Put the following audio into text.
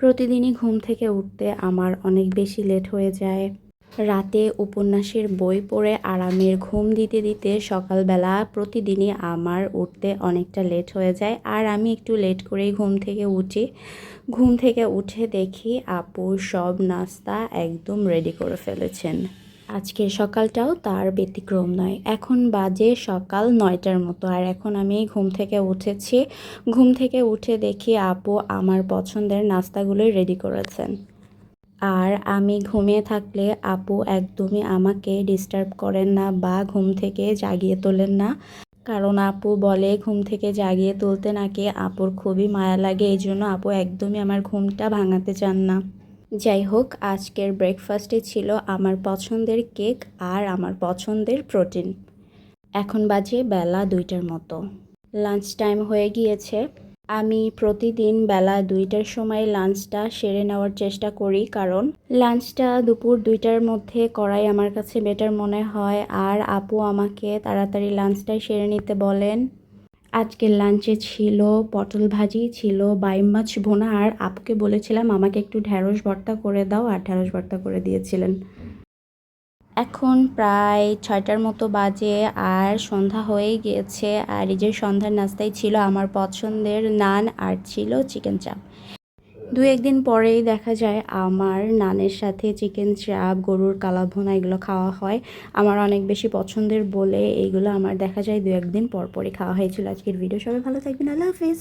প্রতিদিনই ঘুম থেকে উঠতে আমার অনেক বেশি লেট হয়ে যায়। রাতে উপন্যাসের বই পড়ে আরামের ঘুম দিতে দিতে সকালবেলা প্রতিদিনই আমার উঠতে অনেকটা লেট হয়ে যায়, আর আমি একটু লেট করেই ঘুম থেকে উঠি। ঘুম থেকে উঠে দেখি আপু সব নাস্তা একদম রেডি করে ফেলেছেন। আজকের সকালটাও তার ব্যতিক্রম নয়। এখন বাজে সকাল 9টার মতো, আর এখন আমি ঘুম থেকে উঠেছি। ঘুম থেকে উঠে দেখি আপু আমার পছন্দের নাস্তাগুলোই রেডি করেছেন। আর আমি ঘুমিয়ে থাকলে আপু একদমই আমাকে ডিস্টার্ব করেন না বা ঘুম থেকে জাগিয়ে তোলেন না। কারণ আপু বলে ঘুম থেকে জাগিয়ে তুলতে নাকি আপুর খুবই মায়া লাগে, এই জন্য আপু একদমই আমার ঘুমটা ভাঙাতে চান না। যাই হোক, আজকের ব্রেকফাস্টে ছিল আমার পছন্দের কেক আর আমার পছন্দের প্রোটিন। এখন বাজে বেলা 2টার মতো, লাঞ্চ টাইম হয়ে গিয়েছে। আমি প্রতিদিন বেলা 2টার সময় লাঞ্চটা সেরে নেওয়ার চেষ্টা করি, কারণ লাঞ্চটা দুপুর 2টার মধ্যে করাই আমার কাছে বেটার মনে হয়। আর আপু আমাকে তাড়াতাড়ি লাঞ্চটাই সেরে নিতে বলেন। আজকের লাঞ্চে ছিল পটল ভাজি, ছিল বাইম মাছ ভুনা, আর আপুকে বলেছিলাম আমাকে একটু ঢ্যাঁড়স ভর্তা করে দাও, আর ঢ্যাঁড়স ভর্তা করে দিয়েছিলেন। এখন প্রায় 6টার মতো বাজে, আর সন্ধ্যা হয়েই গিয়েছে। আর এই যে সন্ধ্যার নাস্তায় ছিল আমার পছন্দের নান আর ছিল চিকেন চাপ। দু একদিন পরেই দেখা যায় আমার নানের সাথে চিকেন চাপ, গরুর কালাভুনা এগুলো খাওয়া হয়। আমার অনেক বেশি পছন্দের বলে এইগুলো আমার দেখা যায় দু একদিন পর পরই খাওয়া হয়েছিল। আজকের ভিডিও, সবাই ভালো থাকবেন, আল্লাহ হাফিজ।